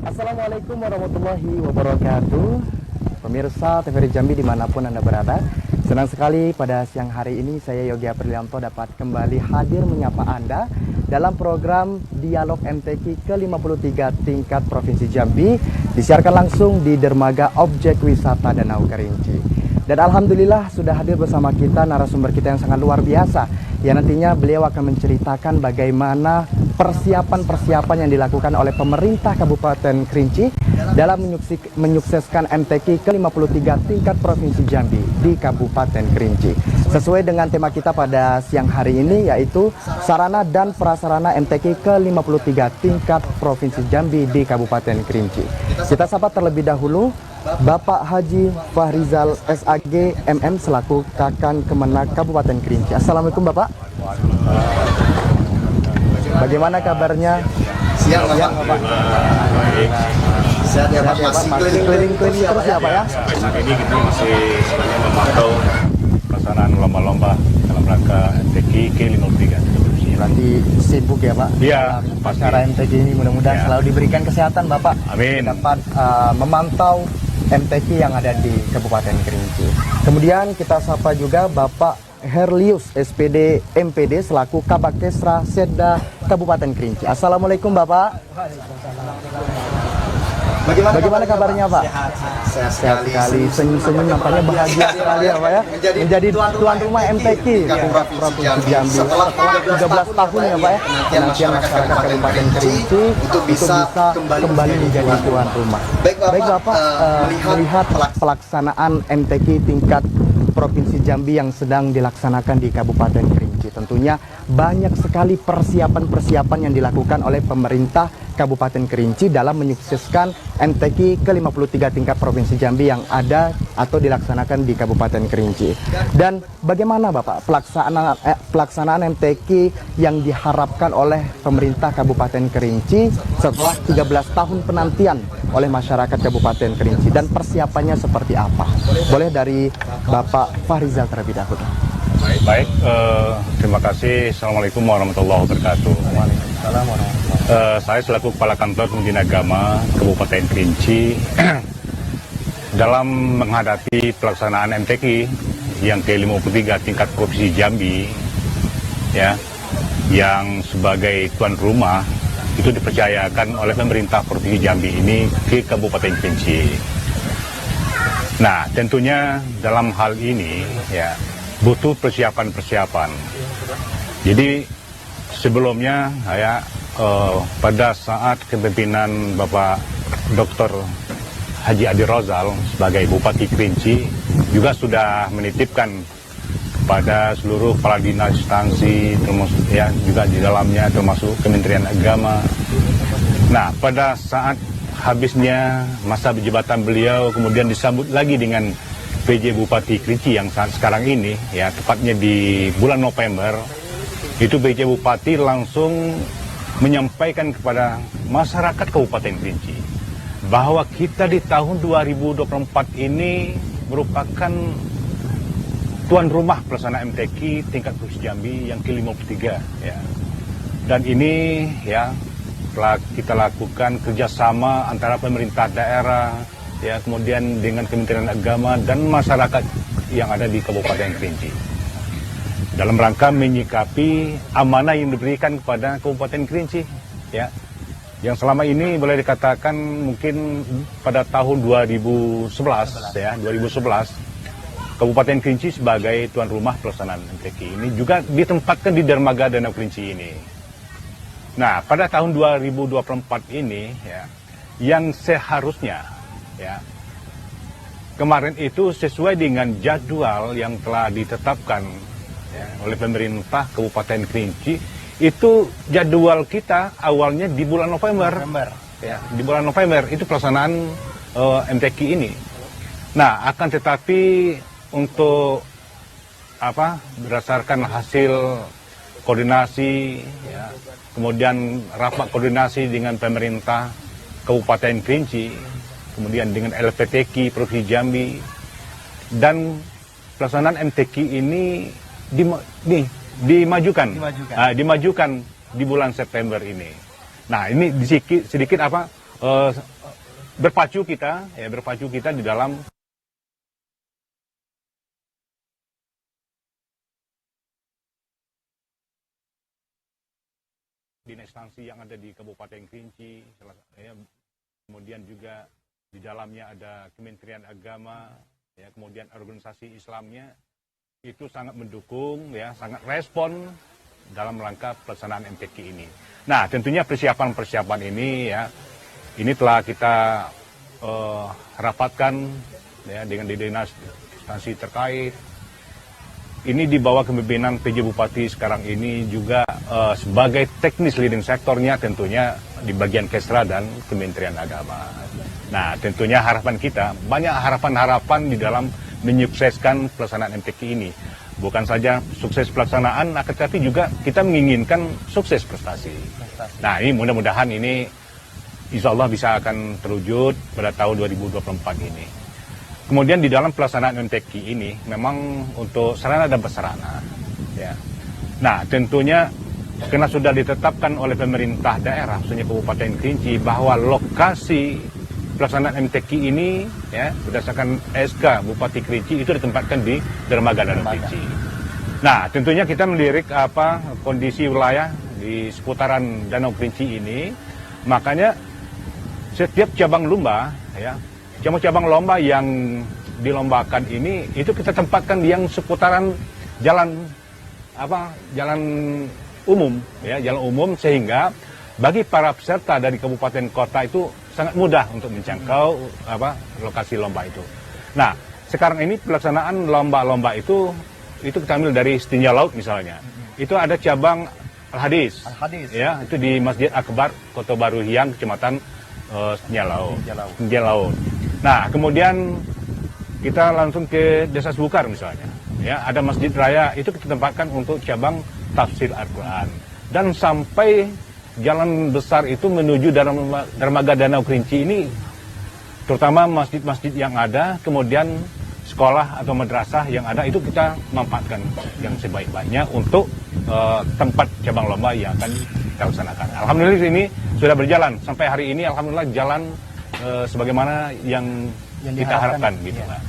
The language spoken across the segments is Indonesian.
Assalamualaikum warahmatullahi wabarakatuh. Pemirsa TVRI Jambi dimanapun Anda berada, senang sekali pada siang hari ini saya Yogi Aprilianto dapat kembali hadir menyapa Anda dalam program Dialog MTQ ke-53 tingkat Provinsi Jambi, disiarkan langsung di Dermaga Objek Wisata Danau Kerinci. Dan Alhamdulillah sudah hadir bersama kita narasumber kita yang sangat luar biasa, yang nantinya beliau akan menceritakan bagaimana persiapan-persiapan yang dilakukan oleh pemerintah Kabupaten Kerinci dalam menyukseskan MTQ ke-53 tingkat Provinsi Jambi di Kabupaten Kerinci. Sesuai dengan tema kita pada siang hari ini, yaitu sarana dan prasarana MTQ ke-53 tingkat Provinsi Jambi di Kabupaten Kerinci. Kita sapa terlebih dahulu Bapak Haji Fahrizal SAG MM selaku Kakan Kemenak Kabupaten Kerinci. Assalamualaikum Bapak. Bagaimana kabarnya? Siap Bapak. Baik. Sehat ya Pak. Masih keliling-keliling terus ya Pak ya? Saat ini kita masih sebenarnya memantau pelaksanaan lomba-lomba dalam rangka MTQ ke-53. Berarti sibuk ya Pak? Iya, pasti. Acara MTQ ini mudah-mudahan Ya. selalu diberikan kesehatan Bapak. Amin. Dapat memantau MTQ yang ada di Kabupaten Kerinci. Kemudian kita sapa juga Bapak Herlius SPD MPD selaku Kabakesra Seda Kabupaten Kerinci. Assalamualaikum Bapak. Bagaimana kabarnya Pak? Sehat Sekali, senyum-senyum nampaknya bahagia sekali ya Pak ya. Menjadi tuan rumah MTQ Provinsi Jambi setelah 13 tahun ya Pak ya. Nantian masyarakat Kabupaten Kerinci untuk bisa kembali menjadi tuan rumah. Baik Bapak, melihat pelaksanaan MTQ tingkat Provinsi Jambi yang sedang dilaksanakan di Kabupaten Kerinci, tentunya banyak sekali persiapan-persiapan yang dilakukan oleh pemerintah Kabupaten Kerinci dalam menyukseskan MTQ ke-53 tingkat Provinsi Jambi yang ada atau dilaksanakan di Kabupaten Kerinci. Dan bagaimana Bapak pelaksanaan MTQ yang diharapkan oleh pemerintah Kabupaten Kerinci setelah 13 tahun penantian oleh masyarakat Kabupaten Kerinci, dan persiapannya seperti apa? Boleh dari Bapak Fahrizal terlebih dahulu. Baik, terima kasih. Assalamualaikum warahmatullahi wabarakatuh. Waalaikumsalam warahmatullahi wabarakatuh. Saya selaku Kepala Kantor Kementerian Agama Kabupaten Kerinci dalam menghadapi pelaksanaan MTQ yang ke-53 tingkat Provinsi Jambi, ya, yang sebagai tuan rumah itu dipercayakan oleh pemerintah Provinsi Jambi ini ke Kabupaten Kerinci. Nah, tentunya dalam hal ini ya butuh persiapan-persiapan. Jadi sebelumnya ya pada saat kepemimpinan Bapak Dr. Haji Adi Rozal sebagai Bupati Kerinci juga sudah menitipkan pada seluruh kepala dinas instansi, termasuk ya juga di dalamnya termasuk Kementerian Agama. Nah, pada saat habisnya masa jabatan beliau kemudian disambut lagi dengan PJ Bupati Kerinci yang saat sekarang ini, ya tepatnya di bulan November, itu PJ Bupati langsung menyampaikan kepada masyarakat Kabupaten Kerinci bahwa kita di tahun 2024 ini merupakan tuan rumah pelaksanaan MTQ tingkat Provinsi Jambi yang ke-53 ya. Dan ini ya telah kita lakukan kerjasama antara pemerintah daerah ya, kemudian dengan Kementerian Agama dan masyarakat yang ada di Kabupaten Kerinci dalam rangka menyikapi amanah yang diberikan kepada Kabupaten Kerinci ya, yang selama ini boleh dikatakan mungkin pada tahun 2011 ya, 2011 Kabupaten Kerinci sebagai tuan rumah pelaksanaan MTQ ini juga ditempatkan di Dermaga Danau Kerinci ini. Nah, pada tahun 2024 ini ya, yang seharusnya ya kemarin itu sesuai dengan jadwal yang telah ditetapkan ya, oleh pemerintah Kabupaten Kerinci, itu jadwal kita awalnya di bulan November. Ya, di bulan November itu pelaksanaan MTQ ini. Nah, akan tetapi untuk berdasarkan hasil koordinasi ya, kemudian rapat koordinasi dengan pemerintah Kabupaten Kerinci, kemudian dengan LPTQ Provinsi Jambi, dan pelaksanaan MTQ ini dimajukan di bulan September ini. Nah, ini sedikit berpacu kita di dalam instansi yang ada di Kabupaten Kerinci, kemudian juga di dalamnya ada Kementerian Agama, kemudian organisasi Islamnya, itu sangat mendukung, sangat respon dalam rangka pelaksanaan MTQ ini. Nah, tentunya persiapan-persiapan ini telah kita rapatkan dengan dinas instansi terkait. Ini di bawah kepemimpinan PJ Bupati sekarang ini juga sebagai teknis leading sektornya tentunya di bagian Kesra dan Kementerian Agama. Nah, tentunya harapan kita, banyak harapan-harapan di dalam menyukseskan pelaksanaan MTQ ini. Bukan saja sukses pelaksanaan, tetapi juga kita menginginkan sukses prestasi. Nah, ini mudah-mudahan ini insya Allah bisa akan terwujud pada tahun 2024 ini. Kemudian di dalam pelaksanaan MTQ ini memang untuk sarana dan prasarana. Nah, tentunya karena sudah ditetapkan oleh pemerintah daerah, khususnya Kabupaten Kerinci, bahwa lokasi pelaksanaan MTQ ini berdasarkan SK Bupati Kerinci itu ditempatkan di Dermaga Danau Kerinci. Nah, tentunya kita melirik kondisi wilayah di seputaran Danau Kerinci ini, makanya setiap cabang lomba cabang-cabang lomba yang dilombakan ini itu kita tempatkan yang seputaran jalan umum sehingga bagi para peserta dari kabupaten kota itu sangat mudah untuk menjangkau lokasi lomba itu. Nah, sekarang ini pelaksanaan lomba-lomba itu kita ambil dari Setinja Laut misalnya. Itu ada cabang Al-Hadis. Itu di Masjid Akbar Kota Baru Hiang, Kecamatan Setinja Laut. Nah, kemudian kita langsung ke Desa Sebukar misalnya. Ada Masjid Raya, itu kita tempatkan untuk cabang tafsir Al-Quran. Dan sampai jalan besar itu menuju Dermaga Danau Kerinci ini, terutama masjid-masjid yang ada, kemudian sekolah atau madrasah yang ada, itu kita manfaatkan yang sebaik-baiknya untuk tempat cabang lomba yang akan kita laksanakan. Alhamdulillah ini sudah berjalan. Sampai hari ini Alhamdulillah jalan sebagaimana yang kita harapkan gitu, Pak.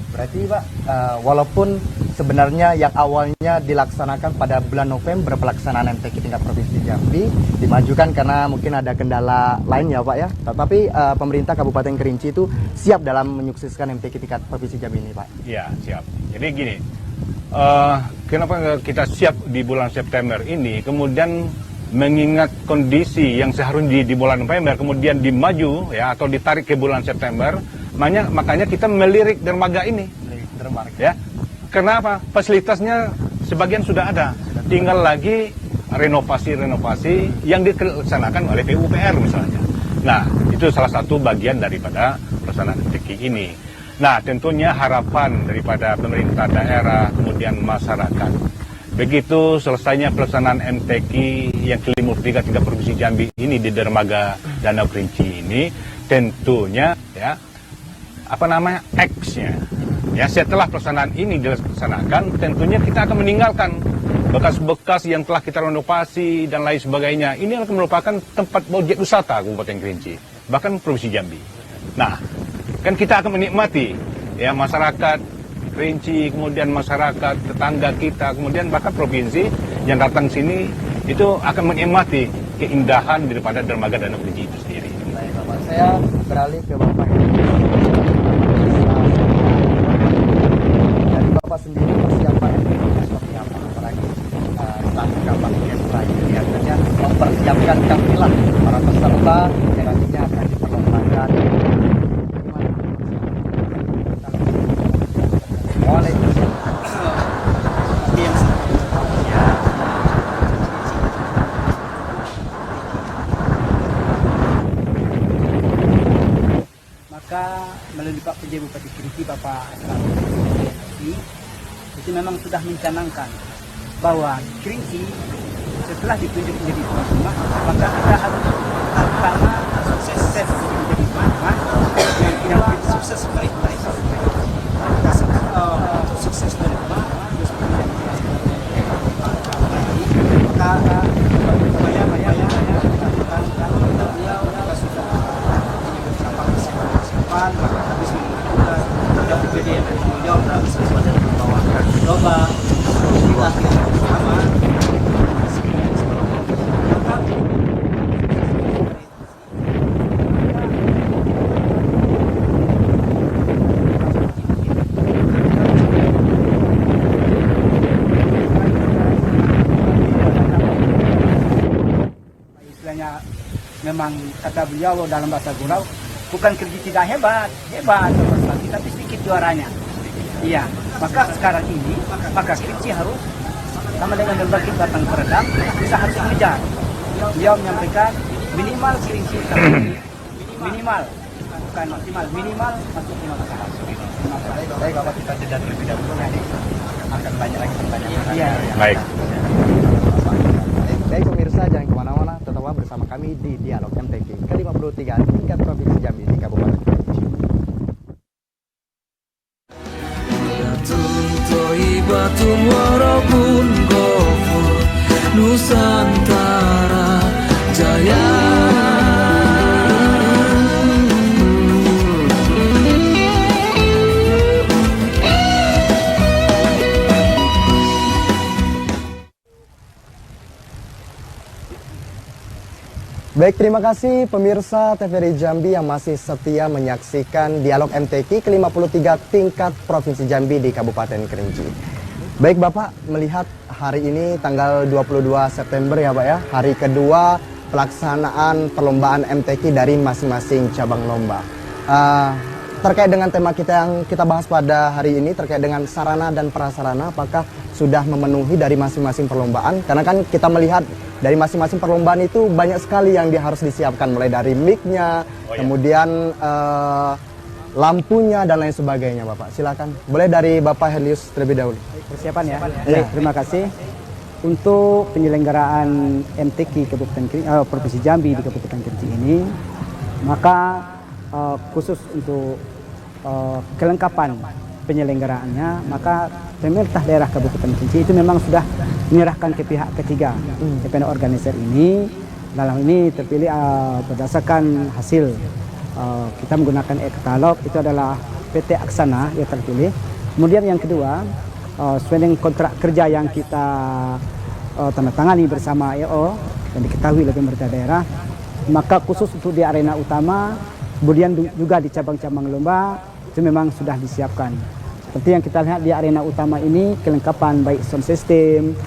Berarti Pak, walaupun sebenarnya yang awalnya dilaksanakan pada bulan November pelaksanaan MTQ tingkat Provinsi Jambi dimajukan karena mungkin ada kendala lain ya Pak ya. Tetapi pemerintah Kabupaten Kerinci itu siap dalam menyukseskan MTQ tingkat Provinsi Jambi ini Pak. Iya, siap. Jadi gini, kenapa kita siap di bulan September ini, kemudian mengingat kondisi yang seharusnya di bulan November kemudian dimaju atau ditarik ke bulan September, makanya kita melirik dermaga ini. Kenapa? Fasilitasnya sebagian sudah ada, tinggal lagi renovasi yang dilaksanakan oleh PUPR misalnya. Nah, itu salah satu bagian daripada pelaksanaan MTQ ini. Nah, tentunya harapan daripada pemerintah daerah kemudian masyarakat, begitu selesainya pelaksanaan MTQ yang ke-53 tingkat Provinsi Jambi ini di Dermaga Danau Kerinci ini, tentunya X-nya. Setelah pelaksanaan ini dilaksanakan, tentunya kita akan meninggalkan bekas-bekas yang telah kita renovasi dan lain sebagainya. Ini akan merupakan tempat objek wisata Kabupaten Kerinci, bahkan Provinsi Jambi. Nah, kan kita akan menikmati masyarakat Kerinci, kemudian masyarakat tetangga kita, kemudian bahkan provinsi yang datang sini itu akan menikmati keindahan daripada Dermaga Danau Kerinci itu sendiri. Baik Bapak, saya beralih ke Bapak. Dari Bapak sendiri persiapan MTQ seperti apa? Apalagi saat cabang Kesra ini biasanya mempersiapkan tampilan para peserta yang nantinya akan diperlombakan. Maka melalui Pak PJ Bupati Kerinci, Bapak itu memang sudah mencanangkan bahwa Kerinci setelah ditunjuk menjadi tuan rumah, maka kita harus pertama sukses menjadi tuan rumah, yang kedua sukses baik-baik. Sukses dari rumah, terus maka supaya beliau sudah beberapa persiapan persiapan, maka habis menentukan yang menjadi tanggung jawab dalam sesuatu bahwa lomba kita bersama. Memang kata beliau dalam bahasa Gurau, bukan kerja tidak hebat tapi sedikit juaranya. Iya, maka sekarang ini maka Kerinci harus sama dengan berbagai batang peredam bisa harus mengejar. Beliau menyampaikan minimal Kerinci minimal bukan maksimal, minimal masuk 5 besar. Baik Bapak, kita jeda terlebih dahulu, nanti akan banyak lagi pertanyaan. Iya. Baik. Baik pemirsa, jangan kemana-mana, tetaplah bersama kami di Dialog MTQ ke-53 tingkat Provinsi Jambi di Kabupaten Kerinci. Toibatun walaupun gofur Nusantara Jaya. Baik, terima kasih pemirsa TVRI Jambi yang masih setia menyaksikan Dialog MTQ ke-53 tingkat Provinsi Jambi di Kabupaten Kerinci. Baik Bapak, melihat hari ini tanggal 22 September ya Pak ya, hari kedua pelaksanaan perlombaan MTQ dari masing-masing cabang lomba. Terkait dengan tema kita yang kita bahas pada hari ini, terkait dengan sarana dan prasarana, apakah sudah memenuhi dari masing-masing perlombaan? Karena kan kita melihat dari masing-masing perlombaan itu banyak sekali yang harus disiapkan, mulai dari mic-nya, kemudian lampunya dan lain sebagainya Bapak. Silakan. Boleh dari Bapak Helius terlebih dahulu. Persiapan ya. Baik, terima kasih. Untuk penyelenggaraan MTQ Provinsi Jambi di Kabupaten Kerinci ini, maka khusus untuk kelengkapan penyelenggaraannya, maka pemerintah daerah Kabupaten Kerinci itu memang sudah menyerahkan ke pihak ketiga. Independent organizer ini dalam ini terpilih berdasarkan hasil kita menggunakan e-katalog, itu adalah PT Aksana yang terpilih. Kemudian yang kedua, sesuai dengan kontrak kerja yang kita tanda tangani bersama EO yang diketahui oleh pemerintah daerah, maka khusus untuk di arena utama, kemudian juga di cabang-cabang lomba itu memang sudah disiapkan. Seperti yang kita lihat di arena utama ini, kelengkapan baik sound system,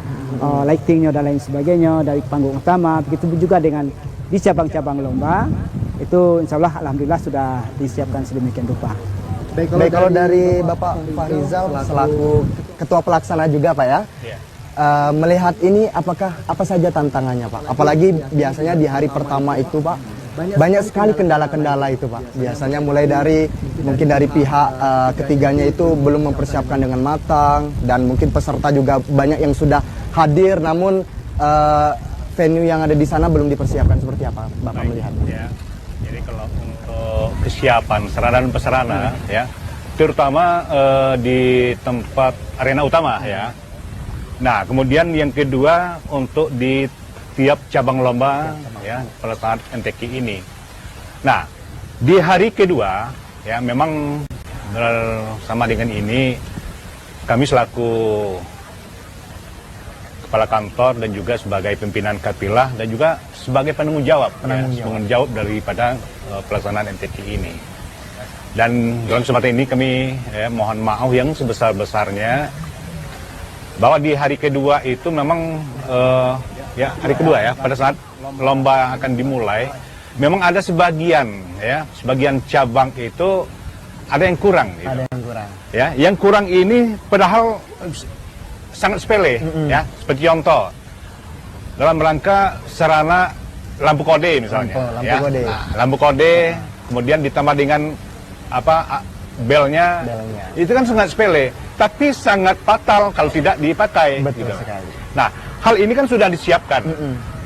lightingnya dan lain sebagainya dari panggung utama, begitu juga dengan di cabang-cabang lomba itu insya Allah alhamdulillah sudah disiapkan sedemikian rupa. Baik, kalau dari Bapak Fahrizal selaku Ketua Pelaksana juga Pak ya, melihat ini apa saja tantangannya Pak? Apalagi biasanya di hari pertama itu Pak, banyak sekali kendala-kendala itu Pak. Biasanya mulai dari mungkin dari pihak ketiganya itu belum mempersiapkan dengan matang, dan mungkin peserta juga banyak yang sudah hadir namun venue yang ada di sana belum dipersiapkan. Seperti apa Bapak melihat? Ya. Jadi kalau untuk kesiapan sarana dan prasarana ya, terutama di tempat arena utama ya. Nah, kemudian yang kedua untuk di tiap cabang lomba ya pelaksanaan MTQ ini. Nah, di hari kedua ya memang bersama dengan ini kami selaku kepala kantor dan juga sebagai pimpinan Kapilah dan juga sebagai penanggung jawab daripada pelaksanaan MTQ ini. Dan dalam kesempatan ini kami mohon maaf yang sebesar-besarnya bahwa di hari kedua itu memang hari kedua ya, pada saat lomba akan dimulai, memang ada sebagian cabang itu ada yang kurang. Gitu. Ada yang kurang. Ya, yang kurang ini padahal sangat sepele, ya, seperti contoh dalam rangka sarana lampu kode misalnya, kode. Nah, lampu kode, kemudian ditambah dengan belnya, itu kan sangat sepele, tapi sangat fatal kalau tidak dipakai. Betul gitu. sekali. Nah, hal ini kan sudah disiapkan.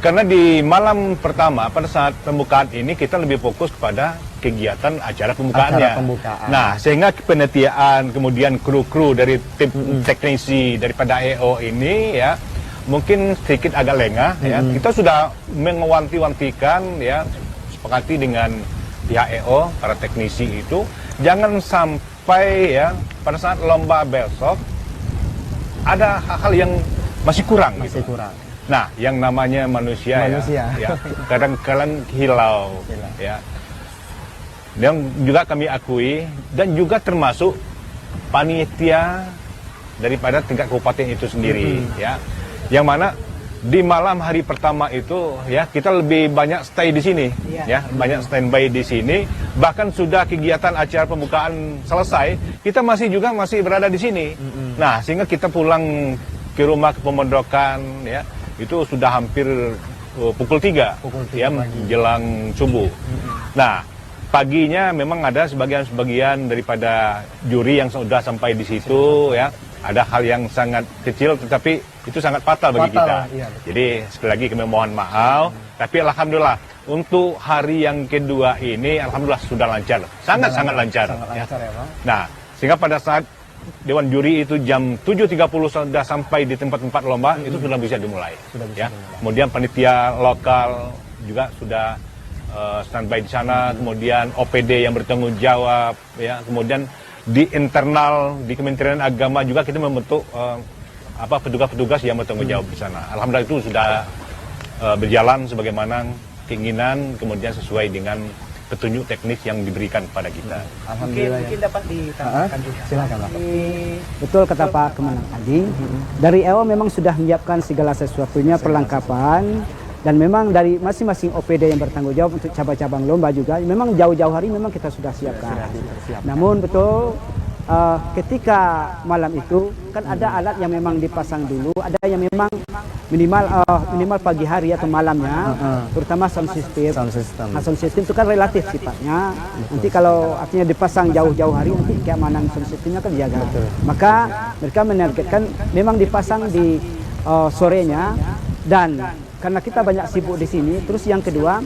Karena di malam pertama pada saat pembukaan ini kita lebih fokus kepada kegiatan acara pembukaannya. Nah, sehingga penelitian kemudian kru-kru dari tim teknisi daripada EO ini ya mungkin sedikit agak lengah ya. Kita sudah mengewanti-wantikan ya, sepakati dengan pihak EO, para teknisi itu jangan sampai ya pada saat lomba besok ada hal-hal yang masih kurang. Masih kurang. Nah, yang namanya manusia. Ya kadang-kadang hilau. Ya. Dan juga kami akui dan juga termasuk panitia daripada tingkat kabupaten itu sendiri, ya. Yang mana di malam hari pertama itu, ya, kita lebih banyak stay di sini, ya, banyak standby di sini. Bahkan sudah kegiatan acara pembukaan selesai, kita masih berada di sini. Nah, sehingga kita pulang ke rumah ke pemondokan, ya. Itu sudah hampir pukul 3 ya, menjelang subuh. Nah, paginya memang ada sebagian daripada juri yang sudah sampai di situ, ya. Ada hal yang sangat kecil tetapi itu sangat fatal bagi kita. Iya, jadi sekali lagi kami mohon maaf, tapi alhamdulillah untuk hari yang kedua ini alhamdulillah sudah lancar. Sangat-sangat lancar. Ya, Bang. Nah, sehingga pada saat Dewan Juri itu jam 7.30 sudah sampai di tempat-tempat lomba, itu sudah bisa dimulai. Ya. Kemudian panitia lokal juga sudah standby di sana, kemudian OPD yang bertanggung jawab, ya. Kemudian di internal di Kementerian Agama juga kita membentuk petugas-petugas yang bertanggung jawab di sana. Alhamdulillah itu sudah berjalan sebagaimana keinginan, kemudian sesuai dengan petunjuk teknis yang diberikan kepada kita. Alhamdulillah. Mungkin dapat ditambahkan juga. Silakan, Pak. Betul kata Pak Kemenang tadi. Dari EO memang sudah menyiapkan segala sesuatunya, perlengkapan, dan memang dari masing-masing OPD yang bertanggung jawab untuk cabang-cabang lomba juga, memang jauh-jauh hari memang kita sudah siapkan. Namun betul ketika malam itu kan ada alat yang memang dipasang dulu, ada yang memang minimal pagi hari atau malamnya, terutama sound system. Nah, sound system itu kan relatif sifatnya. Nanti kalau artinya dipasang jauh-jauh hari, nanti keamanan sound systemnya kan dijaga. Maka mereka menargetkan memang dipasang di sorenya, dan karena kita banyak sibuk di sini. Terus yang kedua,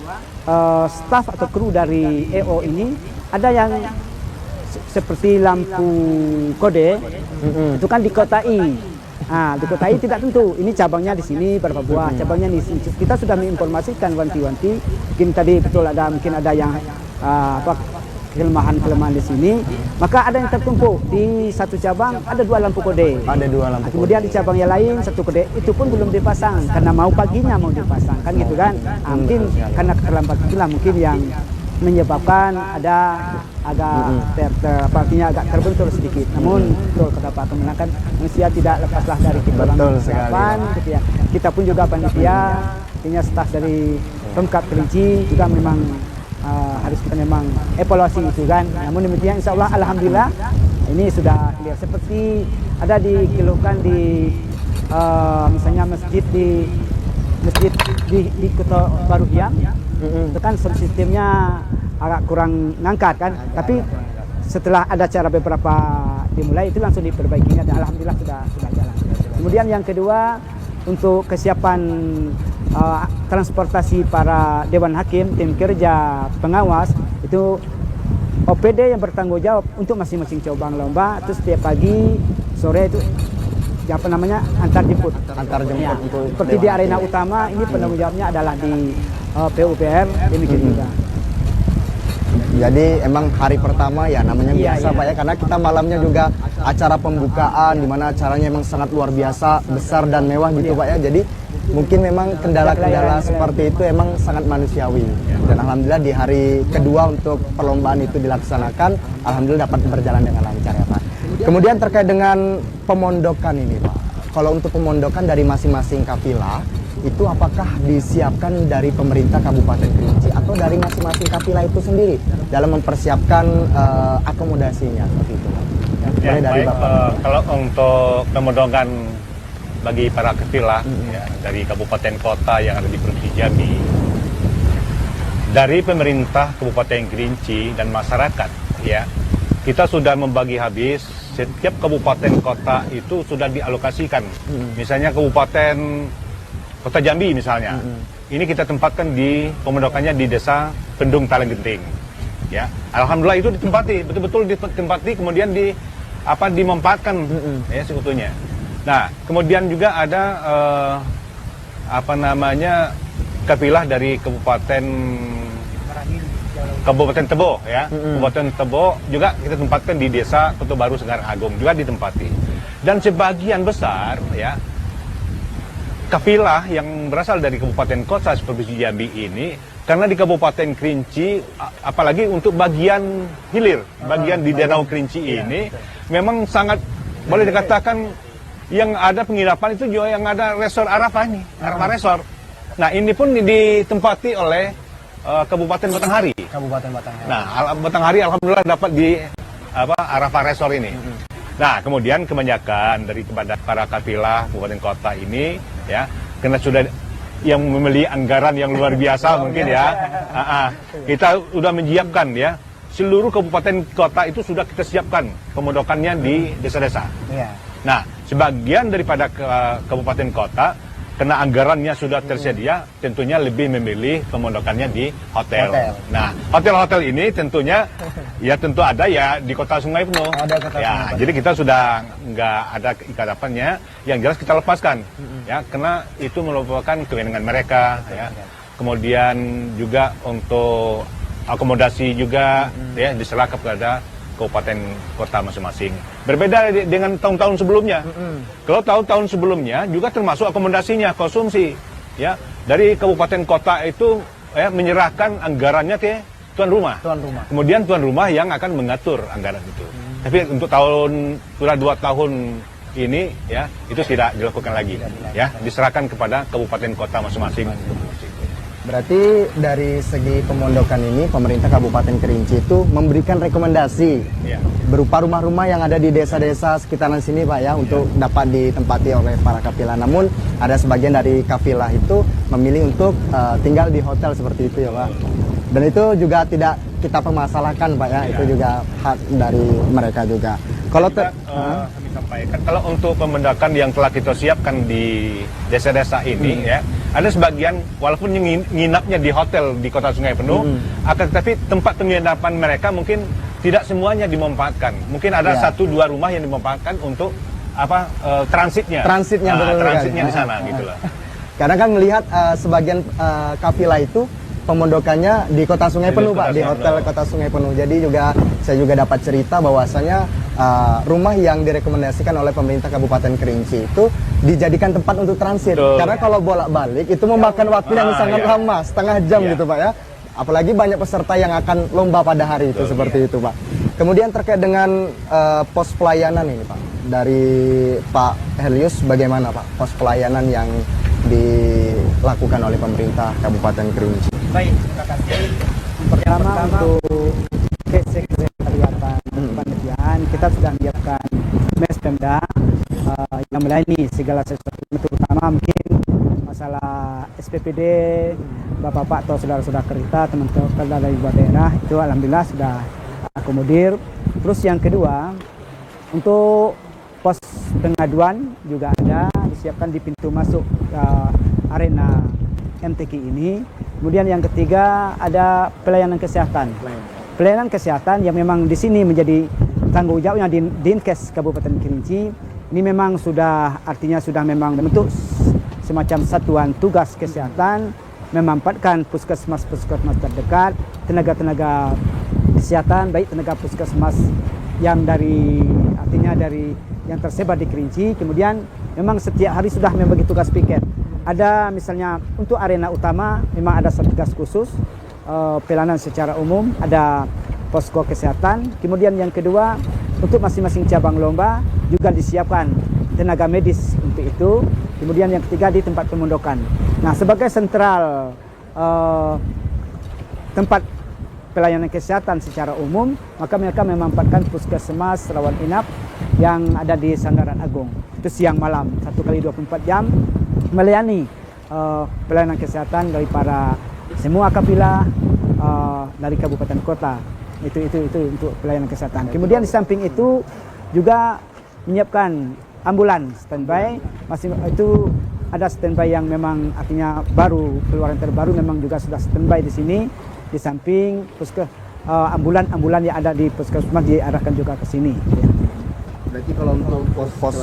staf atau kru dari EO ini ada yang seperti lampu kode, itu kan dikotai. Nah, dikotai tidak tentu. Ini cabangnya di sini berapa buah, cabangnya di sini. Kita sudah menginformasikan wanti-wanti. Mungkin tadi betul mungkin ada yang kelemahan di sini. Maka ada yang tertumpuk di satu cabang ada 2 lampu kode. Ada 2 lampu. Kemudian di cabang yang lain 1 kode, itu pun belum dipasang karena paginya mau dipasang, kan gitu kan. Mungkin karena keterlambatan itulah mungkin yang menyebabkan ada agak artinya agak terbentur sedikit. Namun betul kata Pak Kemenang kan, manusia tidak lepaslah dari kesiapan. Kita pun juga panitia, artinya staf dari Pemkab Kerinci juga memang harus kita memang evaluasi itu kan. Namun demikian insya Allah alhamdulillah ini sudah clear. Seperti ada dikeluhkan di misalnya masjid di Kota Baru Hiang, itu kan sound sistemnya agak kurang ngangkat kan, tapi setelah ada cara beberapa dimulai itu langsung diperbaikinya dan alhamdulillah sudah jalan. Kemudian yang kedua, untuk kesiapan transportasi para dewan hakim, tim kerja, pengawas, itu OPD yang bertanggung jawab untuk masing-masing cabang lomba. Itu setiap pagi, sore itu antar jemput. Ya. Untuk seperti di arena utama ini penanggung jawabnya adalah di PUPR, demikian juga. Jadi emang hari pertama ya namanya biasa Pak ya, karena kita malamnya juga acara pembukaan di mana acaranya emang sangat luar biasa, besar dan mewah gitu Pak ya. Jadi mungkin memang kendala-kendala seperti itu emang sangat manusiawi. Dan alhamdulillah di hari kedua untuk perlombaan itu dilaksanakan, alhamdulillah dapat berjalan dengan lancar ya Pak. Kemudian terkait dengan pemondokan ini Pak. Kalau untuk pemondokan dari masing-masing kafilah, itu apakah disiapkan dari pemerintah Kabupaten Kerinci atau dari masing-masing kafilah itu sendiri dalam mempersiapkan akomodasinya seperti itu? Ya, dari baik, kalau untuk pemondokan bagi para kafilah ya, dari kabupaten kota yang ada di Provinsi Jambi, dari pemerintah Kabupaten Kerinci dan masyarakat, ya, kita sudah membagi habis. Setiap kabupaten kota itu sudah dialokasikan. Misalnya kabupaten Kota Jambi misalnya, ini kita tempatkan di pemondokannya di desa Pendung Talenggenting. Ya, alhamdulillah itu ditempati, betul-betul ditempati, kemudian dimanfaatkan ya sebetulnya. Nah, kemudian juga ada kafilah dari Kabupaten Kabupaten Tebo ya. Kabupaten Tebo juga kita tempatkan di Desa Kota Baru Segar Agung juga ditempati. Dan sebagian besar ya kafilah yang berasal dari kabupaten kota seperti Jambi ini, karena di Kabupaten Kerinci, apalagi untuk bagian hilir, bagian di Danau Kerinci ini, memang sangat boleh dikatakan yang ada penginapan itu juga yang ada resor Arafah ini, Arafah Resort. Nah ini pun ditempati oleh Kabupaten Batanghari. Kabupaten Batanghari. Nah Batanghari alhamdulillah dapat di Arafah Resort ini. Nah, kemudian kebanyakan dari kepada para kafilah kabupaten kota ini ya, karena sudah yang memiliki anggaran yang luar biasa mungkin ya. Kita sudah menyiapkan ya, seluruh kabupaten kota itu sudah kita siapkan pemondokannya di desa-desa. Iya. Nah, sebagian daripada kabupaten kota karena anggarannya sudah tersedia, tentunya lebih memilih pemondokannya di hotel. Nah, hotel-hotel ini tentunya ya tentu ada ya di Kota Sungai Penuh. Ya, jadi kita sudah nggak ada ikatapannya, yang jelas kita lepaskan ya, karena itu merupakan kewenangan mereka ya. Kemudian juga untuk akomodasi juga ya diserahkan kepada kabupaten kota masing-masing. Berbeda dengan tahun-tahun sebelumnya. Kalau tahun-tahun sebelumnya juga termasuk akomodasinya, konsumsi ya. Dari kabupaten kota itu ya menyerahkan anggarannya ke tuan rumah. Kemudian tuan rumah yang akan mengatur anggaran itu. Tapi untuk sudah 2 tahun ini ya itu tidak dilakukan lagi ya, diserahkan kepada kabupaten kota masing-masing. Berarti dari segi pemondokan ini pemerintah Kabupaten Kerinci itu memberikan rekomendasi berupa rumah-rumah yang ada di desa-desa sekitaran sini Pak ya, untuk dapat ditempati oleh para kafilah. Namun ada sebagian dari kafilah itu memilih untuk tinggal di hotel seperti itu ya Pak. Dan itu juga tidak kita permasalahkan Pak ya, itu juga hak dari mereka juga. Kalau kami sampaikan, kalau untuk pemondokan yang telah kita siapkan di desa-desa ini ya, ada sebagian walaupun nginapnya di hotel di Kota Sungai Penuh, akan tetapi tempat penginapan mereka mungkin tidak semuanya dimanfaatkan. Mungkin ada 1-2 rumah yang dimanfaatkan untuk transitnya. Transitnya di sana gitu loh. Karena kan melihat sebagian kafilah itu pemondokannya di Kota Sungai Penuh Pak, di hotel Kota Sungai Penuh. Jadi juga saya juga dapat cerita bahwasanya rumah yang direkomendasikan oleh pemerintah Kabupaten Kerinci itu dijadikan tempat untuk transit. Karena kalau bolak-balik itu memakan waktu yang sangat lama, setengah jam gitu Pak ya. Apalagi banyak peserta yang akan lomba pada hari itu seperti itu Pak. Kemudian terkait dengan pos pelayanan ini Pak, dari Pak Helius, bagaimana Pak pos pelayanan yang dilakukan oleh pemerintah Kabupaten Kerinci? Baik, terima kasih. Pertama untuk kesekretariatan kepanitiaan, kita sudah menyiapkan mes Pemda yang melayani segala sesuatu, terutama mungkin masalah SPPD, bapak-bapak atau saudara-saudara kita, teman-teman dari luar daerah, itu alhamdulillah sudah akomodir. Terus yang kedua, untuk pos pengaduan juga ada disiapkan di pintu masuk arena MTQ ini. Kemudian yang ketiga ada pelayanan kesehatan. Pelayanan kesehatan yang memang di sini menjadi tanggung jawabnya di Dinkes Kabupaten Kerinci. Ini memang sudah artinya sudah memang bentuk semacam satuan tugas kesehatan, memanfaatkan puskesmas terdekat, tenaga-tenaga kesehatan baik tenaga puskesmas yang dari yang tersebar di Kerinci. Kemudian memang setiap hari sudah membagi tugas piket. Ada misalnya untuk arena utama memang ada satgas khusus pelayanan secara umum, ada posko kesehatan. Kemudian yang kedua untuk masing-masing cabang lomba juga disiapkan tenaga medis untuk itu. Kemudian yang ketiga di tempat pemondokan. Nah, sebagai sentral tempat pelayanan kesehatan secara umum, maka mereka memanfaatkan puskesmas rawat inap yang ada di Sanggaran Agung. Itu siang malam 1 kali 24 jam melayani pelayanan kesehatan dari para semua kafilah dari kabupaten kota. Itu untuk pelayanan kesehatan. Kemudian di samping itu juga menyiapkan ambulan standby. Itu ada standby yang memang artinya baru, keluaran terbaru memang juga sudah standby di sini. Di samping ambulan yang ada di puskesmas diarahkan juga ke sini. Ya. Berarti kalau untuk pos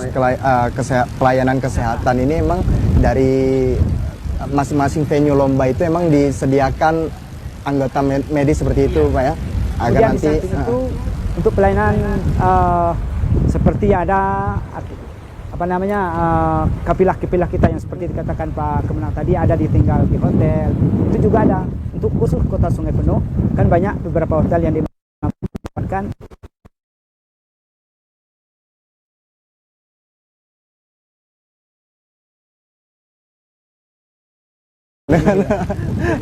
pelayanan kesehatan ini memang dari masing-masing venue lomba itu emang disediakan anggota medis seperti itu Pak ya, agar Kemudian nanti di samping itu untuk pelayanan seperti ada kapilah-kapilah kita yang seperti dikatakan Pak Kemenang tadi ada ditinggal di hotel, itu juga ada untuk khusus Kota Sungai Penuh, kan banyak beberapa hotel yang dimanfaatkan.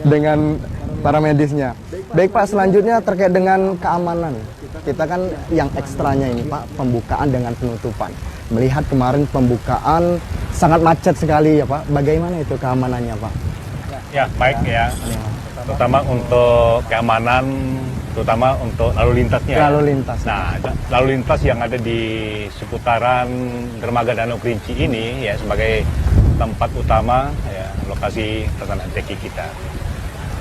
dengan para medisnya. Baik Pak, selanjutnya terkait dengan keamanan. Kita kan yang ekstranya ini Pak, pembukaan dengan penutupan. Melihat kemarin pembukaan sangat macet sekali ya Pak. Bagaimana itu keamanannya Pak? Ya, baik ya. Terutama untuk keamanan, terutama untuk lalu lintasnya. Lalu lintas. Nah, lalu lintas yang ada di seputaran Dermaga Danau Kerinci ini ya sebagai tempat utama ya lokasi pelaksanaan MTQ kita.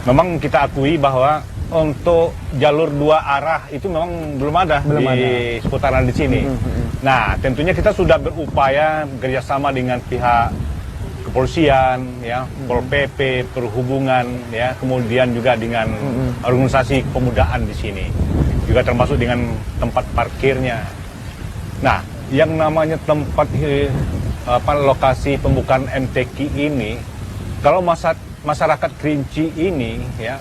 Memang kita akui bahwa untuk jalur dua arah itu memang belum ada di seputaran di sini. Nah, tentunya kita sudah berupaya bekerjasama dengan pihak kepolisian, ya, Pol PP, perhubungan, ya, kemudian juga dengan organisasi kepemudaan di sini, juga termasuk dengan tempat parkirnya. Nah, yang namanya tempat lokasi pembukaan MTQ ini, kalau masyarakat Kerinci ini, ya,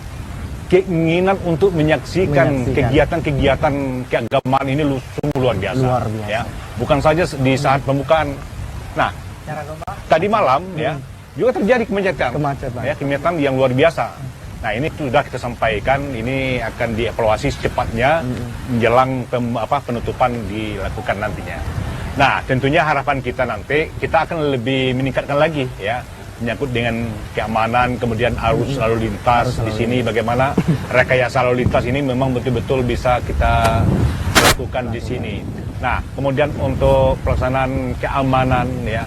keinginan untuk menyaksikan kegiatan-kegiatan keagamaan ini sungguh luar biasa. Ya. Bukan saja di saat pembukaan. Nah, tadi malam ya juga terjadi kemacetan. Ya, kemacetan yang luar biasa. Nah, ini sudah kita sampaikan, ini akan dievaluasi secepatnya menjelang penutupan dilakukan nantinya. Nah, tentunya harapan kita nanti kita akan lebih meningkatkan lagi ya menyangkut dengan keamanan, kemudian arus lalu lintas di sini, bagaimana rekayasa lalu lintas ini memang betul-betul bisa kita lakukan di sini. Nah, kemudian untuk pelaksanaan keamanan ya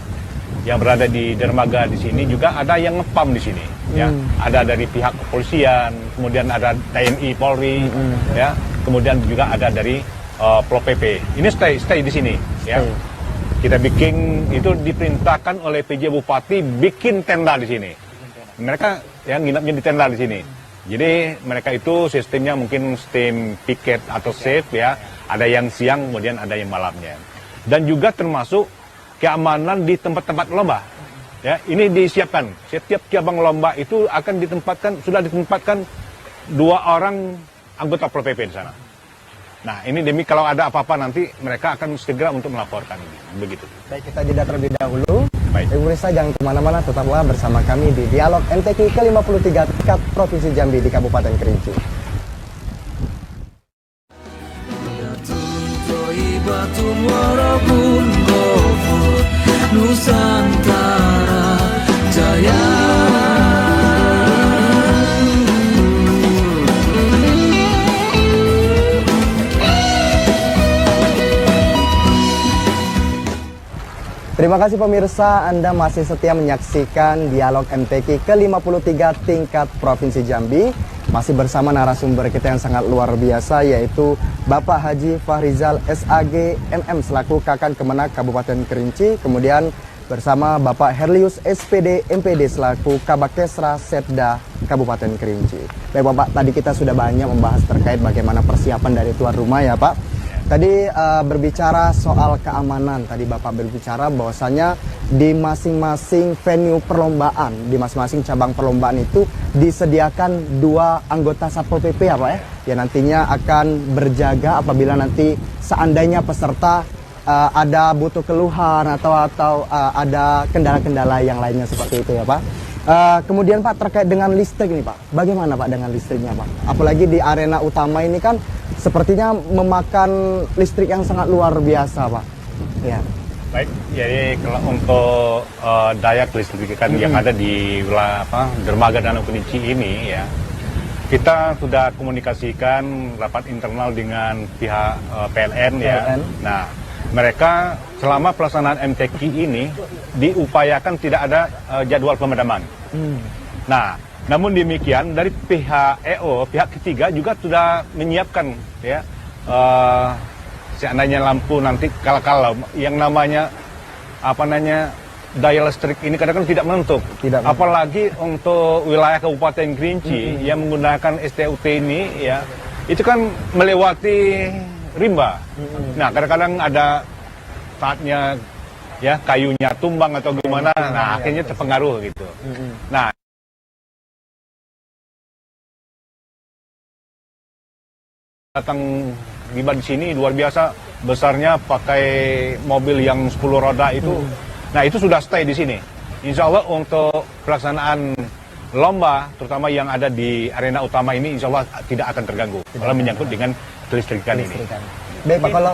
yang berada di dermaga di sini juga ada yang ngepam di sini ya. Ada dari pihak kepolisian, kemudian ada TNI, Polri ya, kemudian juga ada dari Pol PP. Ini stay di sini ya. Kita bikin, itu diperintahkan oleh PJ Bupati bikin tenda di sini. Mereka yang nginapnya di tenda di sini. Jadi mereka itu sistemnya mungkin sistem piket atau safe ya. Ada yang siang, kemudian ada yang malamnya. Dan juga termasuk keamanan di tempat-tempat lomba. Ya, ini disiapkan. Setiap cabang lomba itu akan sudah ditempatkan 2 orang anggota Pol PP di sana. Nah, ini demi kalau ada apa-apa nanti mereka akan segera untuk melaporkan. Begitu. Baik, kita jeda terlebih dahulu. Baik. Pemirsa jangan kemana-mana, tetaplah bersama kami di Dialog MTQ ke-53 tingkat Provinsi Jambi di Kabupaten Kerinci. Nusantara Jaya. Terima kasih pemirsa, Anda masih setia menyaksikan Dialog MTQ ke-53 tingkat Provinsi Jambi. Masih bersama narasumber kita yang sangat luar biasa, yaitu Bapak Haji Fahrizal SAG MM selaku Kakan Kemenak Kabupaten Kerinci. Kemudian bersama Bapak Herlius SPD MPD selaku Kabakesra Setda Kabupaten Kerinci. Baik Bapak, tadi kita sudah banyak membahas terkait bagaimana persiapan dari tuan rumah ya Pak. Tadi berbicara soal keamanan, tadi Bapak berbicara bahwasanya di masing-masing venue perlombaan, di masing-masing cabang perlombaan itu disediakan 2 anggota Satpol PP ya Pak ya, yang nantinya akan berjaga apabila nanti seandainya peserta ada butuh keluhan atau ada kendala-kendala yang lainnya seperti itu ya Pak. Kemudian Pak, terkait dengan listrik ini Pak, bagaimana Pak dengan listriknya Pak? Apalagi di arena utama ini kan sepertinya memakan listrik yang sangat luar biasa Pak. Ya. Baik, jadi kalau untuk daya kelistrikan yang ada di dermaga Danau Kerinci ini ya, kita sudah komunikasikan rapat internal dengan pihak PLN ya. Nah, mereka selama pelaksanaan MTQ ini diupayakan tidak ada jadwal pemadaman. Nah, namun demikian dari pihak EO, pihak ketiga juga sudah menyiapkan ya seandainya lampu nanti kalau yang namanya daya listrik ini kadang-kadang tidak menentu. Apalagi untuk wilayah Kabupaten Kerinci yang menggunakan STUT ini ya, itu kan melewati rimba. Nah, kadang-kadang ada saatnya ya kayunya tumbang atau gimana, nah akhirnya terpengaruh gitu. Nah, datang tiba di sini luar biasa besarnya, pakai mobil yang 10 roda itu. Nah, itu sudah stay di sini. Insya Allah untuk pelaksanaan lomba, terutama yang ada di arena utama ini, insya Allah tidak akan terganggu kalau menyangkut dengan kelistrikan ini. Baik Pak, kalau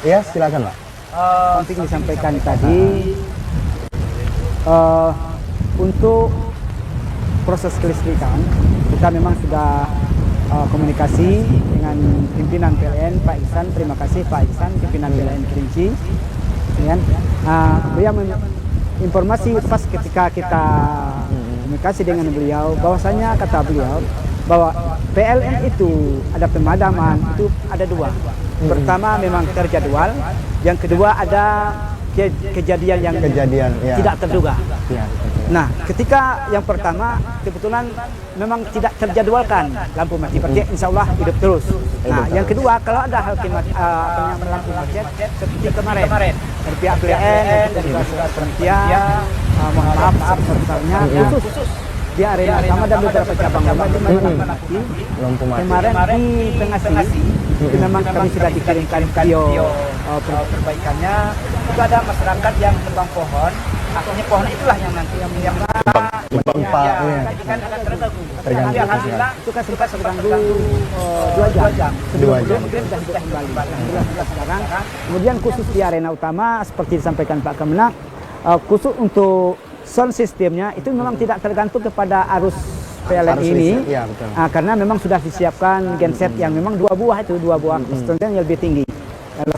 ya silakan Pak. Penting disampaikan tadi untuk proses kelistrikan kita memang sudah komunikasi dengan pimpinan PLN Pak Iksan. Terima kasih Pak Iksan, pimpinan PLN Kerinci. Beliau informasi pas ketika kita komunikasi dengan beliau, bahwasanya kata beliau bahwa PLN itu ada pemadaman itu ada dua. Pertama memang terjadwal, yang kedua ada kejadian yang tidak terduga. Nah, ketika yang pertama kebetulan memang tidak terjadwalkan lampu mati, berarti insya Allah hidup terus. Nah, yang kedua kalau ada hal lampu mati seperti kemarin dari pihak PLN dan juga panitia, mohon maaf sebesar-besarnya khusus di arena utama dan beberapa cabang lomba di lampu mati. Kemarin di Pengasih itu memang kami sudah dikirimkan video perbaikannya. Itu ada masyarakat yang tebang pohon, akhirnya pohon itulah yang nanti yang jadi kan akan terganggu. Tapi alhamdulillah itu kan sempat terganggu 2 jam. Kemudian sudah kembali. Alhamdulillah sudah sekarang. Kemudian khusus di arena utama seperti disampaikan Pak Kemenak, khusus untuk sound systemnya itu memang tidak tergantung kepada arus PLN ini, karena memang sudah disiapkan genset yang memang 2 buah konstituen yang lebih tinggi,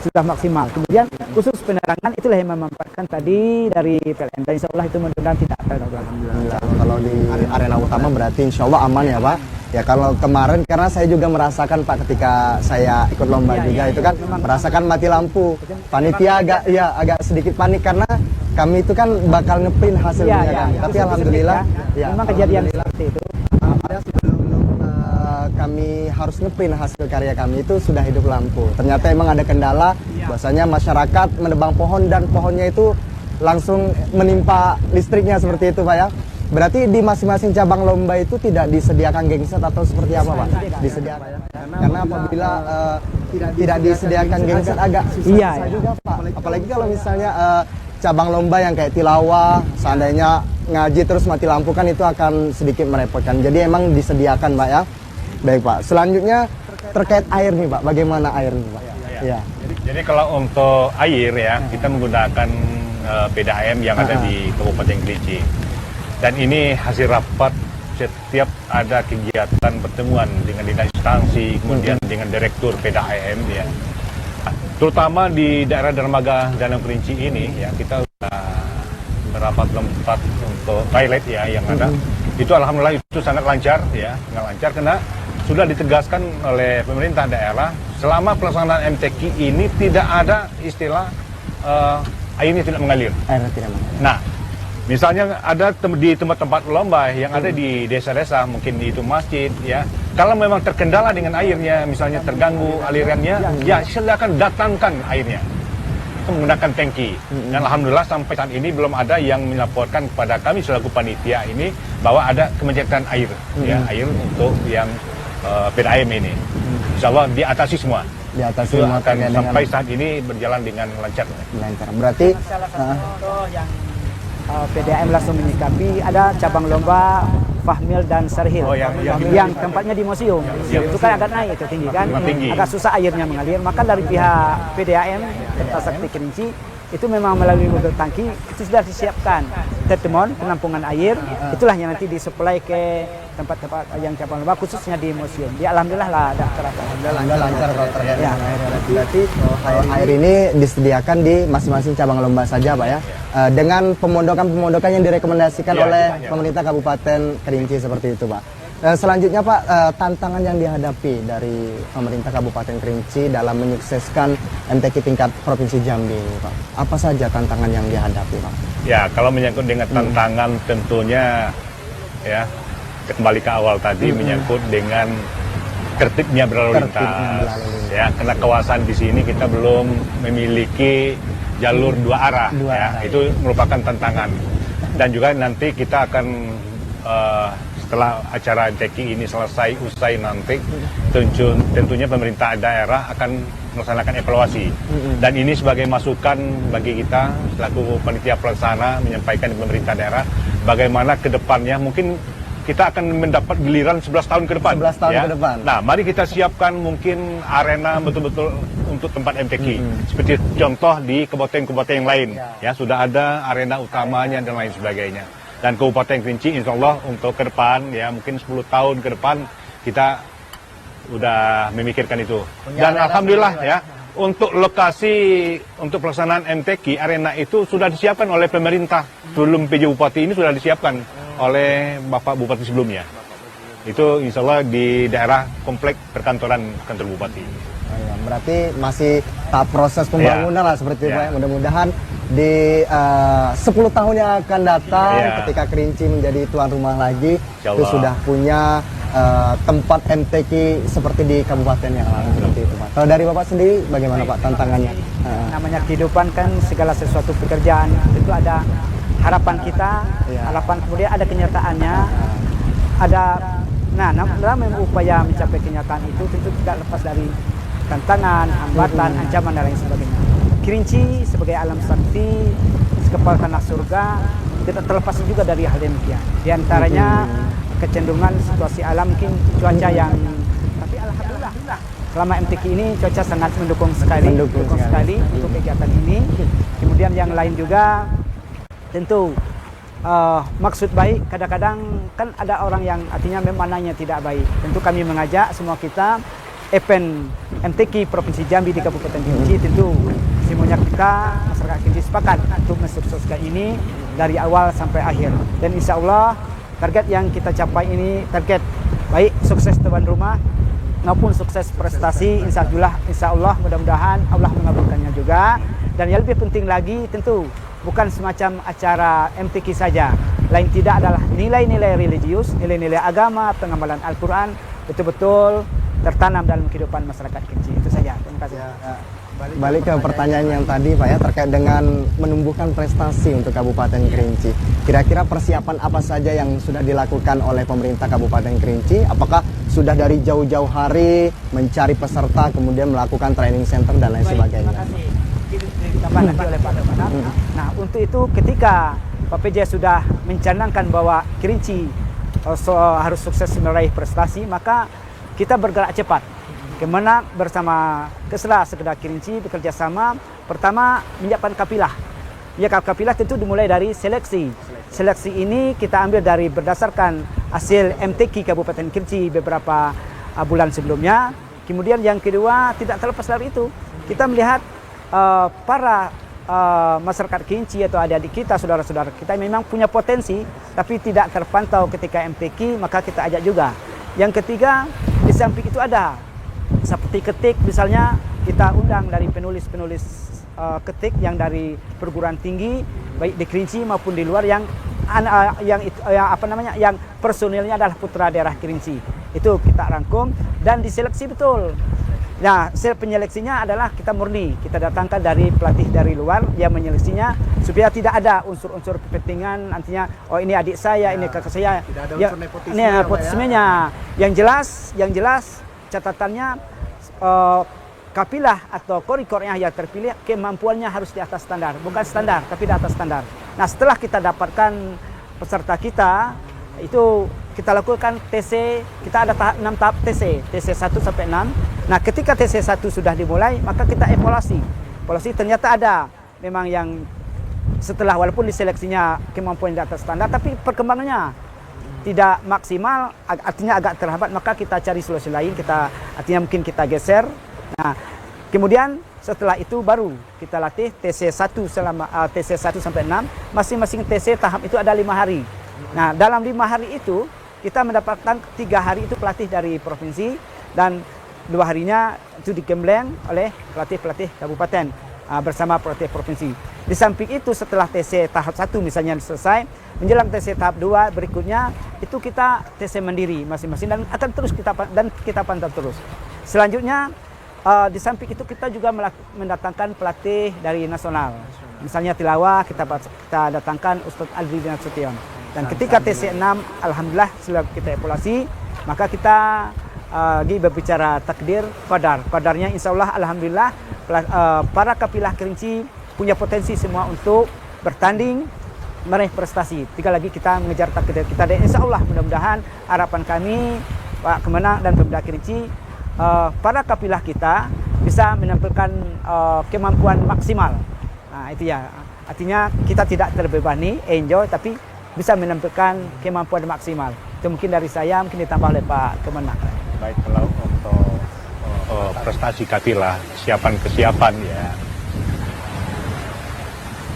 sudah maksimal. Kemudian khusus penerangan itulah yang memanfaatkan tadi dari PLN, dan insya Allah itu mudah-mudahan tidak terganggu. Alhamdulillah. Kalau di arena utama berarti insya Allah aman ya Pak. Ya kalau kemarin karena saya juga merasakan Pak ketika saya ikut lomba juga itu kan merasakan mati lampu. Panitia agak sedikit panik karena kami itu kan bakal ngeprint hasilnya kan. Tapi alhamdulillah ya memang kejadian seperti itu. Sebelum kami harus ngeprint hasil karya kami itu sudah hidup lampu. Ternyata emang ada kendala, bahwasanya masyarakat menebang pohon dan pohonnya itu langsung menimpa listriknya seperti itu Pak ya. Berarti di masing-masing cabang lomba itu tidak disediakan genset atau seperti apa Pak? Disediakan. Karena apabila tidak disediakan genset agak susah juga Pak. Apalagi kalau misalnya cabang lomba yang kayak tilawah, seandainya ngaji terus mati lampu kan itu akan sedikit merepotkan. Jadi emang disediakan Pak ya. Baik Pak. Selanjutnya terkait air nih Pak. Bagaimana air nih Pak? Ya. Jadi kalau untuk air ya kita menggunakan PDAM yang ada di Kabupaten Kerinci. Dan ini hasil rapat setiap ada kegiatan pertemuan dengan dinas instansi, kemudian dengan direktur PDAM ya. Terutama di daerah dermaga Danau Kerinci ini ya, kita sudah merapat tempat untuk toilet ya yang ada. Itu alhamdulillah itu sangat lancar ya, sangat lancar karena sudah ditegaskan oleh pemerintah daerah selama pelaksanaan MTQ ini tidak ada istilah airnya tidak mengalir. Airnya tidak mengalir. Nah, misalnya ada di tempat-tempat lomba yang ada di desa-desa, mungkin di itu masjid ya. Kalau memang terkendala dengan airnya, misalnya terganggu alirannya, ya silakan datangkan airnya menggunakan tangki. Dan alhamdulillah sampai saat ini belum ada yang melaporkan kepada kami selaku panitia ini bahwa ada kemacetan air, ya air untuk yang PDAM ini. Insya Allah diatasi semua. Diatasi semua akan sampai saat ini berjalan dengan lancar. Lancar. Berarti salah satu contoh yang PDAM langsung menyikapi ada cabang lomba Fahmil dan Sarhil yang tempatnya di museum. Itu kan agak naik, itu tinggi kan, agak susah airnya mengalir. Maka dari pihak PDAM Kertasakti Kerinci itu memang melalui mobil tangki itu sudah disiapkan treatment penampungan air, itulah yang nanti disuplai ke tempat-tempat yang cabang lomba khususnya di museum. Ya alhamdulillah lah ada alhamdulillah lancar kalau terkait ya. Berarti air ini disediakan di masing-masing cabang lomba saja Pak ya. Dengan pemondokan yang direkomendasikan oleh pemerintah Kabupaten Kerinci seperti itu Pak. Selanjutnya Pak, tantangan yang dihadapi dari pemerintah Kabupaten Kerinci dalam menyukseskan MTQ tingkat Provinsi Jambi ini, Pak. Apa saja tantangan yang dihadapi, Pak? Ya, kalau menyangkut dengan tantangan tentunya ya kembali ke awal tadi menyangkut dengan tertibnya berlalu lintas. Ya, karena kawasan di sini kita belum memiliki jalur dua arah. Itu merupakan tantangan. Dan juga nanti kita akan setelah acara MTQ ini usai nanti, tentunya pemerintah daerah akan melaksanakan evaluasi. Dan ini sebagai masukan bagi kita selaku panitia pelaksana menyampaikan di pemerintah daerah bagaimana ke depannya mungkin kita akan mendapat giliran 11 tahun ke depan. 11 tahun ke depan. Nah, mari kita siapkan mungkin arena betul-betul untuk tempat MTQ. Seperti contoh di kabupaten-kabupaten yang lain. Ya, sudah ada arena utamanya dan lain sebagainya. Dan Kabupaten Kerinci insya Allah untuk ke depan, ya mungkin 10 tahun ke depan kita udah memikirkan itu. Dan alhamdulillah ya, untuk lokasi untuk pelaksanaan MTQ arena itu sudah disiapkan oleh pemerintah. Sebelum PJ Bupati ini sudah disiapkan oleh Bapak Bupati sebelumnya. Itu insya Allah di daerah komplek perkantoran kantor Bupati. Berarti masih tahap proses pembangunan lah seperti itu, Pak. Mudah-mudahan di 10 tahun yang akan datang ketika Kerinci menjadi tuan rumah lagi, itu sudah punya tempat MTQ seperti di kabupaten yang lain seperti itu, Pak. Kalau dari Bapak sendiri bagaimana, Pak, tantangannya? Namanya kehidupan kan segala sesuatu pekerjaan itu ada harapan kita, harapan kemudian ada kenyataannya, ada dalam upaya mencapai kenyataan itu tentu tidak lepas dari tantangan, hambatan, ancaman dan lain sebagainya. Kerinci sebagai alam sakti, sekepal tanah surga, tidak terlepas juga dari hal demikian. Di antaranya kecenderungan situasi alam, mungkin cuaca yang, tapi alhamdulillah selama MTQ ini cuaca sangat mendukung sekali untuk kegiatan ini. Kemudian yang lain juga tentu maksud baik, kadang-kadang kan ada orang yang artinya memananya tidak baik. Tentu kami mengajak semua kita event MTQ Provinsi Jambi di Kabupaten Kerinci, tentu semuanya kita masyarakat Kerinci sepakat untuk mensukseskan ini dari awal sampai akhir. Dan insya Allah target yang kita capai ini target baik sukses tuan rumah maupun sukses prestasi. Insya Allah mudah-mudahan Allah mengabulkannya juga. Dan yang lebih penting lagi tentu bukan semacam acara MTQ saja, lain tidak adalah nilai-nilai religius, nilai-nilai agama, pengamalan Al-Quran betul-betul tertanam dalam kehidupan masyarakat Kerinci. Itu saja. Terima kasih. Balik ke pertanyaan yang tadi, Pak, ya, terkait dengan menumbuhkan prestasi untuk Kabupaten Kerinci. Kira-kira persiapan apa saja yang sudah dilakukan oleh pemerintah Kabupaten Kerinci? Apakah sudah dari jauh-jauh hari mencari peserta, kemudian melakukan training center dan lain sebagainya? Terima kasih. Ditambah nanti oleh Pak Damanap. Nah, untuk itu ketika Pak PJ sudah mencanangkan bahwa Kerinci harus sukses meraih prestasi, maka kita bergerak cepat. Kemenak bersama Kesela Sekedar Kerinci bekerja sama. Pertama, menyiapkan kapilah. Ya, kapilah tentu dimulai dari seleksi. Seleksi ini kita ambil dari berdasarkan hasil MTQ Kabupaten Kerinci beberapa bulan sebelumnya. Kemudian yang kedua, tidak terlepas dari itu, kita melihat para masyarakat Kerinci atau adik-adik kita, saudara-saudara kita memang punya potensi, tapi tidak terpantau ketika MTQ, maka kita ajak juga. Yang ketiga, di samping itu ada seperti ketik, misalnya kita undang dari penulis-penulis ketik yang dari perguruan tinggi, baik di Kerinci maupun di luar, yang personilnya adalah putra daerah Kerinci. Itu kita rangkum dan diseleksi betul. Nah, penyeleksinya adalah kita murni, kita datangkan dari pelatih dari luar yang menyeleksinya supaya tidak ada unsur-unsur kepentingan, artinya oh ini adik saya, ini kakak saya. Tidak ada ya, unsur nepotisme. Ini nepotismenya. Yang jelas catatannya kapilah atau korik-koriknya yang terpilih kemampuannya harus di atas standar, bukan standar tapi di atas standar. Nah, setelah kita dapatkan peserta kita, itu kita lakukan TC, kita ada 6 tahap TC 1 sampai 6. Nah, ketika TC 1 sudah dimulai, maka kita evaluasi. Evaluasi ternyata ada memang yang setelah walaupun diseleksinya kemampuan di atas standar, tapi perkembangannya tidak maksimal, artinya agak terhambat, maka kita cari solusi lain, artinya mungkin kita geser. Nah, kemudian setelah itu baru kita latih TC 1 selama TC 1 sampai 6, masing-masing TC tahap itu ada 5 hari. Nah, dalam 5 hari itu kita mendapatkan 3 hari itu pelatih dari provinsi dan 2 harinya itu digembleng oleh pelatih-pelatih kabupaten bersama pelatih provinsi. Di samping itu setelah TC tahap 1 misalnya selesai, menjelang TC tahap 2 berikutnya itu kita TC mandiri masing-masing dan akan terus kita pantau terus. Selanjutnya di samping itu kita juga mendatangkan pelatih dari nasional. Misalnya tilawah kita datangkan Ustadz Aldri bin Nasution. Dan ketika TC 6 alhamdulillah setelah kita evaluasi, maka kita lagi berbicara takdir qadar. Qadarnya insya Allah alhamdulillah para kafilah Kerinci punya potensi semua untuk bertanding meraih prestasi. Tinggal lagi kita mengejar takdir kita dan insya Allah mudah-mudahan harapan kami Pak Kemenang dan Pemda Kerinci para kafilah kita bisa menampilkan kemampuan maksimal. Nah, itu ya. Artinya kita tidak terbebani, enjoy, tapi bisa menampilkan kemampuan maksimal. Itu mungkin dari saya, mungkin ditambah oleh Pak Kemenang. Baik, kalau untuk prestasi kafilah, kesiapan ya.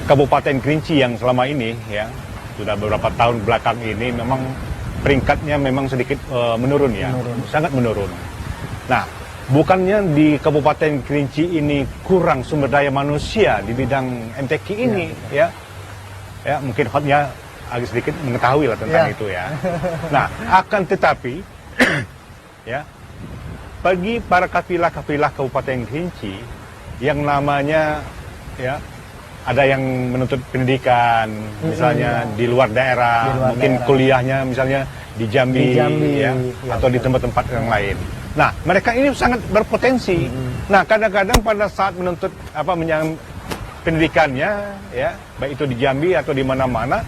Kabupaten Kerinci yang selama ini ya sudah beberapa tahun belakang ini memang peringkatnya memang sedikit menurun ya, sangat menurun. Nah, bukannya di Kabupaten Kerinci ini kurang sumber daya manusia di bidang MTQ ini ya mungkin hotnya agak sedikit mengetahui lah tentang itu ya. Nah, akan tetapi ya bagi para kafilah Kabupaten Kerinci yang namanya ya ada yang menuntut pendidikan, misalnya di luar daerah, mungkin kuliahnya misalnya di Jambi ya, atau di tempat-tempat yang lain. Nah, mereka ini sangat berpotensi. Nah, kadang-kadang pada saat menuntut pendidikannya, ya, baik itu di Jambi atau di mana-mana,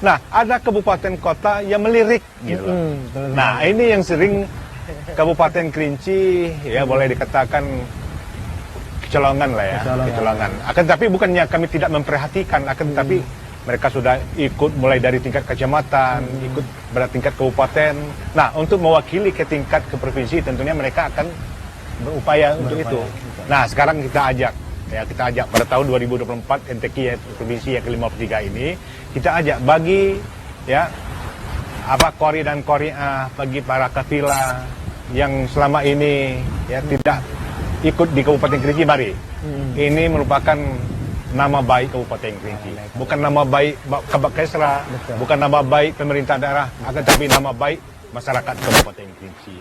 nah ada kabupaten kota yang melirik, gitu. Nah, ini yang sering Kabupaten Kerinci, ya boleh dikatakan kecolongan lah ya, kecolongan. Akan tapi bukannya kami tidak memperhatikan, akan tapi mereka sudah ikut mulai dari tingkat kecamatan, ikut pada tingkat kabupaten. Nah, untuk mewakili ke tingkat ke provinsi tentunya mereka akan berupaya untuk itu. Nah, sekarang kita ajak pada tahun 2024 MTQ ya, provinsi yang ke-53 ini, kita ajak bagi ya qori dan qori'ah, bagi para kafilah yang selama ini ya tidak ikut di Kabupaten Kerinci, mari. Ini merupakan nama baik Kabupaten Kerinci, bukan nama baik Kabak Kesra, bukan nama baik pemerintah daerah, akan tapi nama baik masyarakat Kabupaten Kerinci.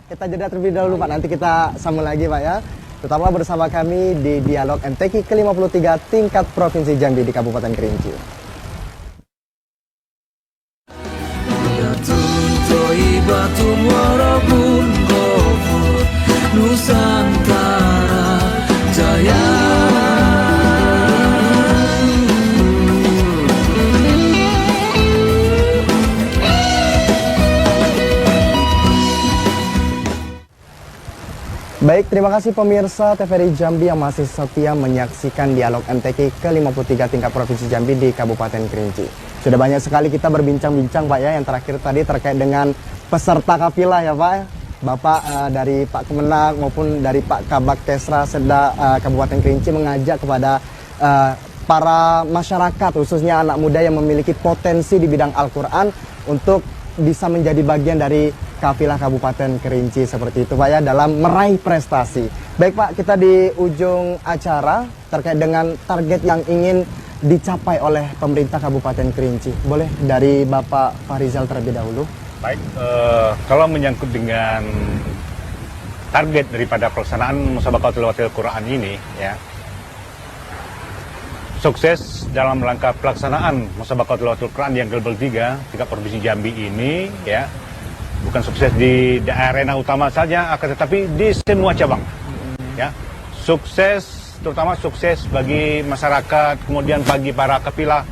Kita jeda terlebih dahulu Pak, nanti kita sambung lagi Pak ya. Tetaplah bersama kami di Dialog MTQ ke-53 tingkat Provinsi Jambi di Kabupaten Kerinci. Nusantara Jaya. Baik, terima kasih pemirsa TVRI Jambi yang masih setia menyaksikan Dialog MTQ ke-53 tingkat Provinsi Jambi di Kabupaten Kerinci. Sudah banyak sekali kita berbincang-bincang Pak ya, yang terakhir tadi terkait dengan peserta kafilah ya Pak. Bapak dari Pak Kemenang maupun dari Pak Kabak Kesra Kabupaten Kerinci mengajak kepada para masyarakat khususnya anak muda yang memiliki potensi di bidang Al-Quran untuk bisa menjadi bagian dari kafilah Kabupaten Kerinci seperti itu Pak ya, dalam meraih prestasi. Baik Pak, kita di ujung acara terkait dengan target yang ingin dicapai oleh pemerintah Kabupaten Kerinci. Boleh dari Bapak Farizal terlebih dahulu. Baik, kalau menyangkut dengan target daripada pelaksanaan Musabaqah Tilawatil Quran ini, ya, sukses dalam rangka pelaksanaan Musabaqah Tilawatil Quran yang ke-3 tingkat Provinsi Jambi ini, ya, bukan sukses di arena utama saja, akan tetapi di semua cabang, ya, sukses, terutama sukses bagi masyarakat, kemudian bagi para kafilah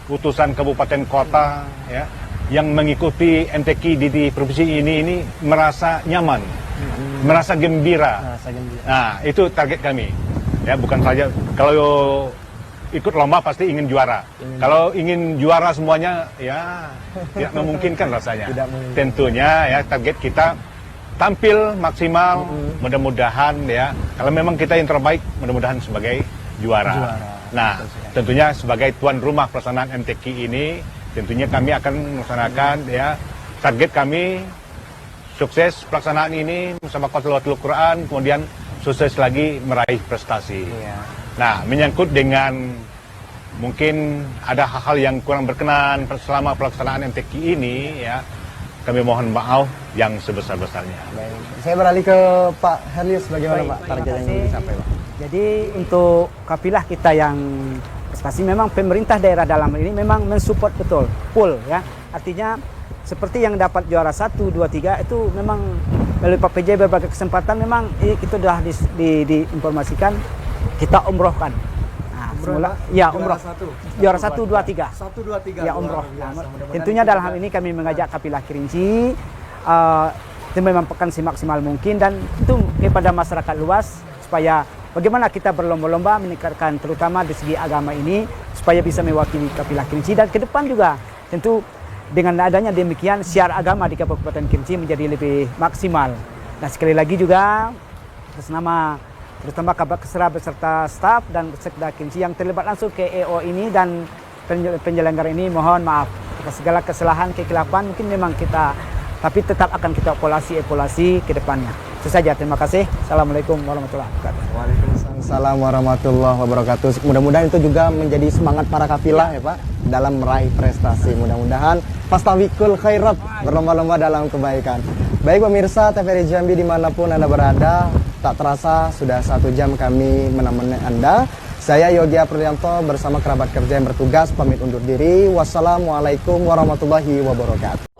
utusan kabupaten kota, ya, yang mengikuti MTQ di provinsi ini merasa nyaman, merasa gembira. Nah, itu target kami. Ya, bukan saja kalau ikut lomba pasti ingin juara. Kalau ingin juara semuanya, ya tidak memungkinkan rasanya. Tentunya ya target kita tampil maksimal, mudah-mudahan ya. Kalau memang kita yang terbaik, mudah-mudahan sebagai juara. Nah, tentunya sebagai tuan rumah pelaksanaan MTQ ini, tentunya kami akan melaksanakan ya target kami sukses pelaksanaan ini bersama Khotlatul Quran, kemudian sukses lagi meraih prestasi. Iya. Nah, menyangkut dengan mungkin ada hal-hal yang kurang berkenan selama pelaksanaan MTQ ini ya, kami mohon maaf yang sebesar-besarnya. Baik. Saya beralih ke Pak Herlius, bagaimana Baik, Pak terima target yang kasih. ingin dicapai Pak? Jadi untuk kafilah kita yang prestasi memang pemerintah daerah dalam hal ini memang mensupport betul, full ya. Artinya seperti yang dapat juara 1, 2, 3 itu memang melalui Pak PJ berbagai kesempatan memang kita sudah diinformasikan kita umrohkan. Nah, semula ya umroh. Juara 1, 2, 3. 1, 2, 3. Ya umroh. Nah, tentunya dalam hal ini kami mengajak kafilah Kerinci itu memang pekan semaksimal mungkin dan itu kepada masyarakat luas supaya bagaimana kita berlomba-lomba meningkatkan terutama di segi agama ini supaya bisa mewakili kafilah Kerinci dan ke depan juga tentu dengan adanya demikian siar agama di Kabupaten Kerinci menjadi lebih maksimal. Nah sekali lagi juga atas nama terutama Kabak Kesra beserta staf dan Sekda Kerinci yang terlibat langsung ke EO ini dan penyelenggara ini mohon maaf atas segala kesalahan kekhilafan mungkin memang kita tapi tetap akan kita evaluasi ke depannya. Itu saja, terima kasih. Assalamualaikum warahmatullahi wabarakatuh. Waalaikumsalam warahmatullahi wabarakatuh. Mudah-mudahan itu juga menjadi semangat para kafilah ya Pak dalam meraih prestasi. Mudah-mudahan fastabiqul khairat, berlomba-lomba dalam kebaikan. Baik pemirsa TVRI Jambi dimanapun Anda berada, tak terasa sudah 1 jam kami menemani Anda. Saya Yogi Aprilianto bersama kerabat kerja yang bertugas pamit undur diri. Wassalamualaikum warahmatullahi wabarakatuh.